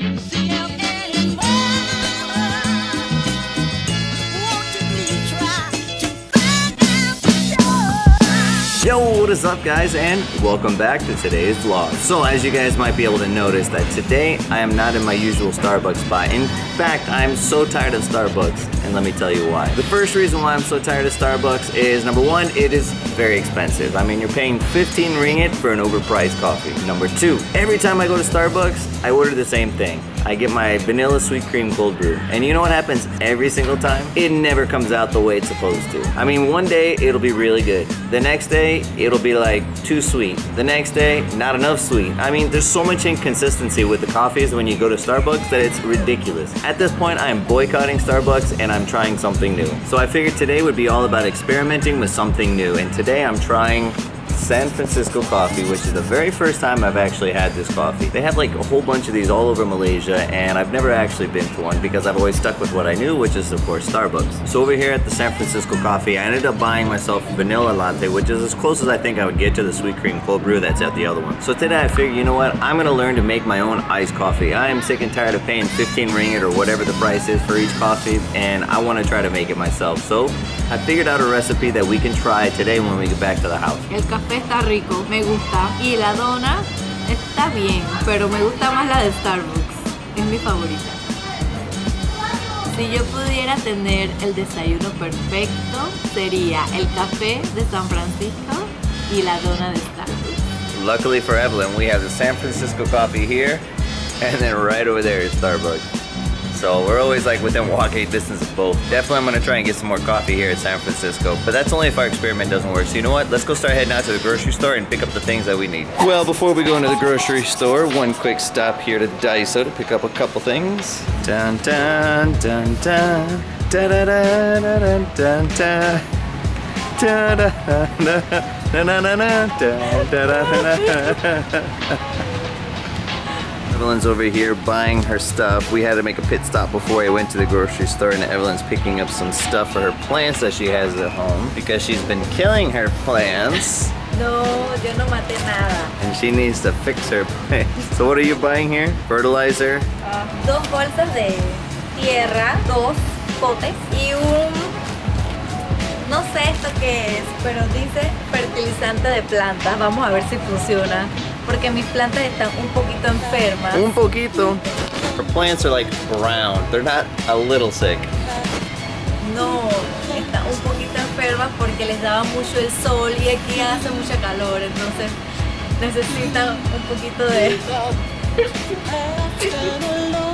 Yo, what is up guys, and welcome back to today's vlog. So as you guys might be able to notice that today I am not in my usual Starbucks spot. In fact, I'm so tired of Starbucks, and let me tell you why. The first reason why I'm so tired of Starbucks is, number one, it is very expensive. I mean, you're paying 15 ringgit for an overpriced coffee. Number two, every time I go to Starbucks, I order the same thing. I get my vanilla sweet cream cold brew. And you know what happens every single time? It never comes out the way it's supposed to. I mean, one day it'll be really good. The next day, it'll be like too sweet. The next day, not enough sweet. I mean, there's so much inconsistency with the coffees when you go to Starbucks that it's ridiculous. At this point, I am boycotting Starbucks and I'm trying something new. So I figured today would be all about experimenting with something new. And today I'm trying San Francisco coffee, which is the very first time I've actually had this coffee. They have like a whole bunch of these all over Malaysia, and I've never actually been to one because I've always stuck with what I knew, which is of course Starbucks. So over here at the San Francisco coffee, I ended up buying myself a vanilla latte, which is as close as I think I would get to the sweet cream cold brew that's at the other one. So today I figured, you know what, I'm gonna learn to make my own iced coffee. I am sick and tired of paying 15 ringgit or whatever the price is for each coffee, and I want to try to make it myself. So I figured out a recipe that we can try today when we get back to the house. El café está rico, me gusta, y la dona está bien, pero me gusta más la de Starbucks, es mi favorita. Si yo pudiera tener el desayuno perfecto, sería el café de San Francisco y la dona de Starbucks. Luckily for Evelyn, we have the San Francisco coffee here, and then right over there is Starbucks. So we're always like within walking distance of both. Definitely I'm gonna try and get some more coffee here at San Francisco, but that's only if our experiment doesn't work. So you know what? Let's go start heading out to the grocery store and pick up the things that we need. Well, before we go into the grocery store, one quick stop here to Daiso to pick up a couple things. Dun dun dun dun da da da da dun dun da da da da da da da da. Evelyn's over here buying her stuff. We had to make a pit stop before I went to the grocery store, and Evelyn's picking up some stuff for her plants that she has at home because she's been killing her plants. No, yo no maté nada. And she needs to fix her plants. So what are you buying here? Fertilizer? Dos bolsas de tierra, dos potes y un... No sé esto qué es, pero dice fertilizante de plantas. Vamos a ver si funciona. Porque mis plantas están un poquito enfermas. Un poquito. Her plants are like brown. They're not a little sick. No, están un poquito enfermas porque les daba mucho el sol y aquí hace mucha calor, entonces necesitan un poquito de...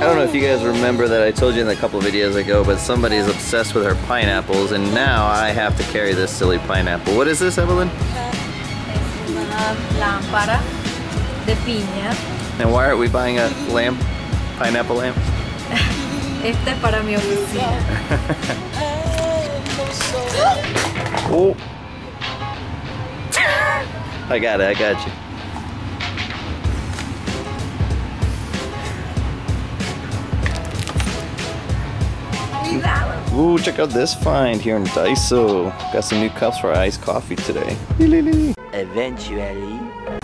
I don't know if you guys remember that I told you in a couple of videos ago, but somebody's obsessed with her pineapples, and now I have to carry this silly pineapple. What is this, Evelyn? Es una lámpara de piña. And why aren't we buying a lamp? Pineapple lamp? Este es para mi oficina. Oh. I got it, I got you. Ooh, check out this find here in Daiso. Got some new cups for our iced coffee today. Eventually.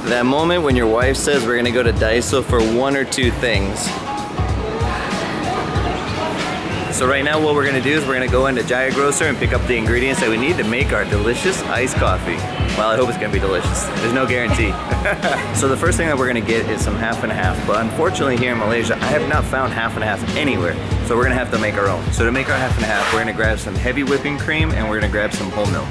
That moment when your wife says we're gonna go to Daiso for one or two things. So right now what we're gonna do is we're gonna go into Jaya Grocer and pick up the ingredients that we need to make our delicious iced coffee. Well, I hope it's gonna be delicious. There's no guarantee. So the first thing that we're gonna get is some half and half, but unfortunately here in Malaysia, I have not found half and half anywhere. So we're gonna have to make our own. So to make our half and half, we're gonna grab some heavy whipping cream and we're gonna grab some whole milk.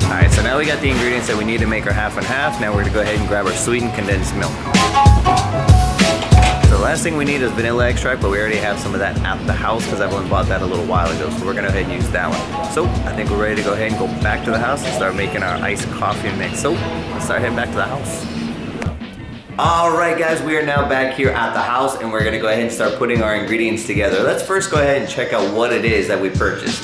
Alright, so now we got the ingredients that we need to make our half and half. Now we're gonna go ahead and grab our sweetened condensed milk. So the last thing we need is vanilla extract, but we already have some of that at the house because Evelyn bought that a little while ago, so we're gonna go ahead and use that one. So I think we're ready to go ahead and go back to the house and start making our iced coffee mix. So let's start heading back to the house. Alright guys, we are now back here at the house and we're gonna go ahead and start putting our ingredients together. Let's first go ahead and check out what it is that we purchased.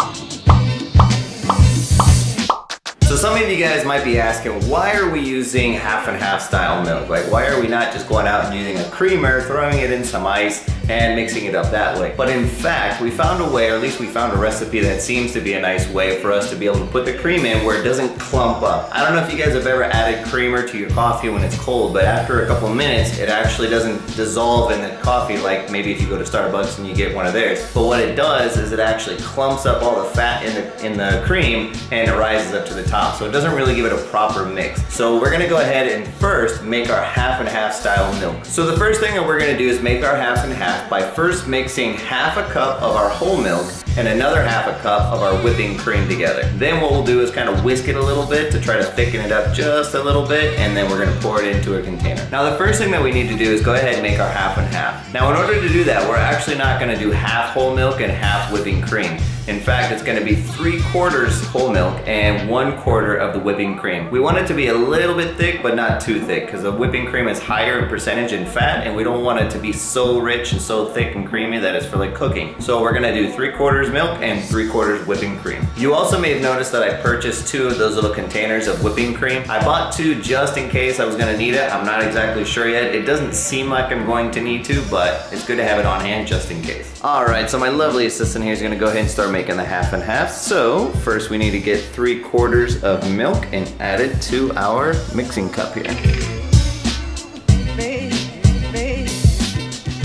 So some of you guys might be asking, why are we using half and half style milk? Like, why are we not just going out and using a creamer, throwing it in some ice, and mixing it up that way? But in fact, we found a way, or at least we found a recipe that seems to be a nice way for us to be able to put the cream in where it doesn't clump up. I don't know if you guys have ever added creamer to your coffee when it's cold, but after a couple minutes, it actually doesn't dissolve in the coffee like maybe if you go to Starbucks and you get one of theirs. But what it does is it actually clumps up all the fat in the cream and it rises up to the top. So it doesn't really give it a proper mix. So we're gonna go ahead and first make our half and half style milk. So the first thing that we're gonna do is make our half and half by first mixing half a cup of our whole milk and another half a cup of our whipping cream together. Then what we'll do is kind of whisk it a little bit to try to thicken it up just a little bit, and then we're gonna pour it into a container. Now the first thing that we need to do is go ahead and make our half and half. Now in order to do that, we're actually not gonna do half whole milk and half whipping cream. In fact, it's gonna be 3/4 whole milk and 1/4 of the whipping cream. We want it to be a little bit thick, but not too thick, because the whipping cream is higher in percentage in fat, and we don't want it to be so rich and so thick and creamy that it's for like cooking. So we're gonna do 3/4 milk and 3/4 whipping cream. You also may have noticed that I purchased 2 of those little containers of whipping cream. I bought 2 just in case I was gonna need it. I'm not exactly sure yet. It doesn't seem like I'm going to need to, but it's good to have it on hand just in case. All right, so my lovely assistant here is gonna go ahead and start making the half and half. So first we need to get 3/4 of milk and add it to our mixing cup here.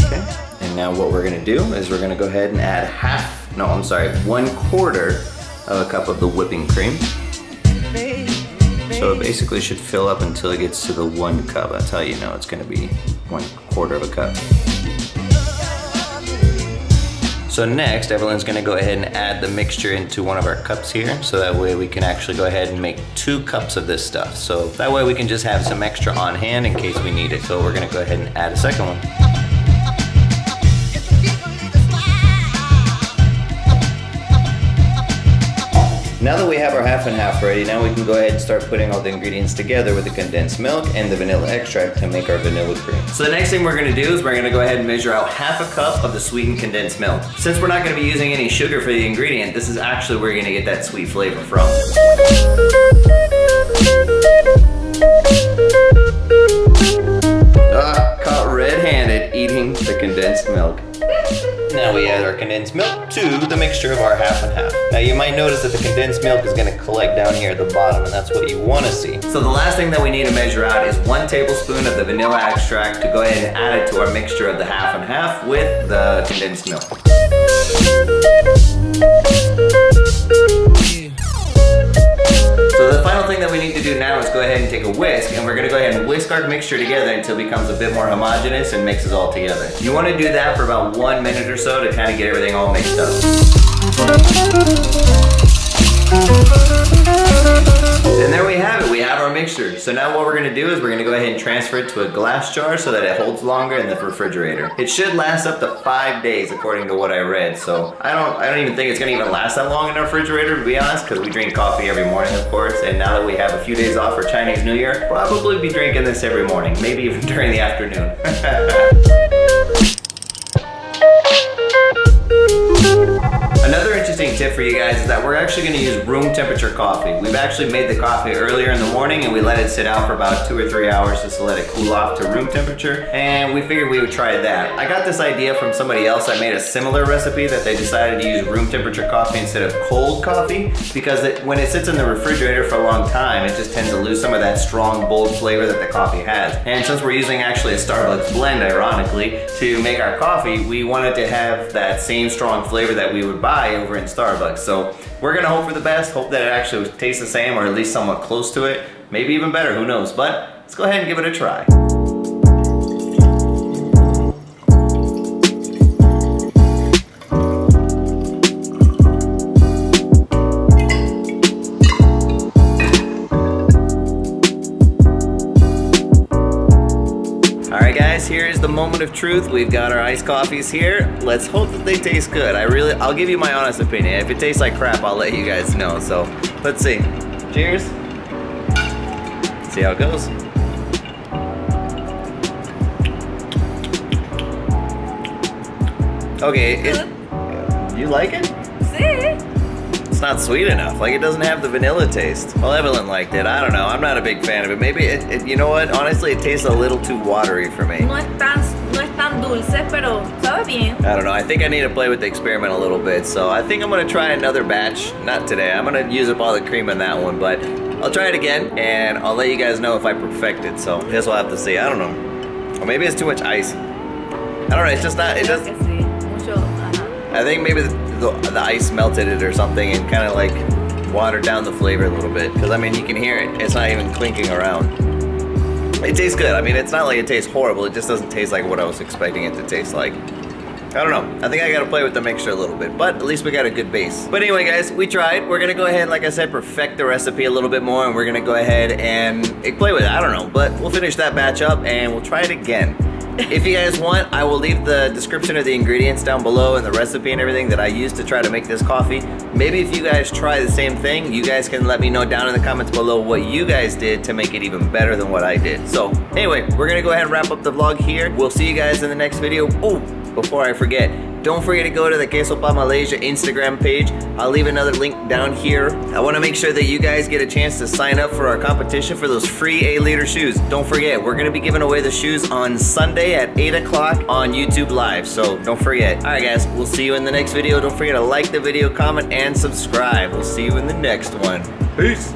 Okay, and now what we're gonna do is we're gonna go ahead and add 1/4 of a cup of the whipping cream. So it basically should fill up until it gets to the 1 cup. That's how you know it's gonna be 1/4 of a cup. So next, Evelyn's gonna go ahead and add the mixture into one of our cups here, so that way we can actually go ahead and make 2 cups of this stuff. So that way we can just have some extra on hand in case we need it. So we're gonna go ahead and add a second one. Now that we have our half and half ready, now we can go ahead and start putting all the ingredients together with the condensed milk and the vanilla extract to make our vanilla cream. So the next thing we're gonna do is we're gonna go ahead and measure out half a cup of the sweetened condensed milk. Since we're not gonna be using any sugar for the ingredient, this is actually where you're gonna get that sweet flavor from. Caught red-handed eating the condensed milk. Now we add our condensed milk to the mixture of our half and half. Now you might notice that the condensed milk is gonna collect down here at the bottom, and that's what you wanna see. So the last thing that we need to measure out is 1 tablespoon of the vanilla extract to go ahead and add it to our mixture of the half and half with the condensed milk. So the final thing that we need to do now is go ahead and take a whisk, and we're gonna go ahead and whisk our mixture together until it becomes a bit more homogeneous and mixes all together. You wanna do that for about 1 minute or so to kind of get everything all mixed up. And there we have it, we have our mixture. So now what we're gonna do is we're gonna go ahead and transfer it to a glass jar so that it holds longer in the refrigerator. It should last up to 5 days according to what I read. So I don't even think it's gonna even last that long in the refrigerator, to be honest, because we drink coffee every morning, of course. And now that we have a few days off for Chinese New Year, we'll probably be drinking this every morning, maybe even during the afternoon. Another interesting tip for you guys is that we're actually going to use room temperature coffee. We've actually made the coffee earlier in the morning and we let it sit out for about 2 or 3 hours just to let it cool off to room temperature, and we figured we would try that. I got this idea from somebody else that made a similar recipe, that they decided to use room temperature coffee instead of cold coffee because when it sits in the refrigerator for a long time, it just tends to lose some of that strong, bold flavor that the coffee has. And since we're using actually a Starbucks blend, ironically, to make our coffee, we wanted to have that same strong flavor that we would buy over in Starbucks. So we're gonna hope for the best, hope that it actually tastes the same or at least somewhat close to it. Maybe even better, who knows? But let's go ahead and give it a try. Here's the moment of truth. We've got our iced coffees here. Let's hope that they taste good. I'll give you my honest opinion. If it tastes like crap, I'll let you guys know. So let's see. Cheers. See how it goes. Okay, you like it? Sí. It's not sweet enough. Like, it doesn't have the vanilla taste. Well, Evelyn liked it. I don't know. I'm not a big fan of it. Maybe you know what? Honestly, it tastes a little too watery for me. No es tan dulce, pero sabe bien. I don't know. I think I need to play with the experiment a little bit. So I think I'm gonna try another batch. Not today. I'm gonna use up all the cream in that one, but I'll try it again and I'll let you guys know if I perfect it. So I guess we'll have to see. I don't know. Or maybe it's too much ice. I don't know. It's just not. It does. I think maybe the ice melted it or something and kind of like watered down the flavor a little bit. Because I mean, you can hear it. It's not even clinking around. It tastes good. I mean, it's not like it tastes horrible. It just doesn't taste like what I was expecting it to taste like. I don't know. I think I gotta play with the mixture a little bit, but at least we got a good base. But anyway, guys, we tried. We're gonna go ahead, like I said, perfect the recipe a little bit more, and we're gonna go ahead and play with it. I don't know, but we'll finish that batch up and we'll try it again. If you guys want, I will leave the description of the ingredients down below and the recipe and everything that I used to try to make this coffee. Maybe if you guys try the same thing, you guys can let me know down in the comments below what you guys did to make it even better than what I did. So anyway, we're gonna go ahead and wrap up the vlog here. We'll see you guys in the next video. Oh, before I forget, don't forget to go to the Queso Pa Malaysia Instagram page. I'll leave another link down here. I want to make sure that you guys get a chance to sign up for our competition for those free A-liter shoes. Don't forget, we're going to be giving away the shoes on Sunday at 8 o'clock on YouTube Live, so don't forget. All right, guys, we'll see you in the next video. Don't forget to like the video, comment, and subscribe. We'll see you in the next one. Peace.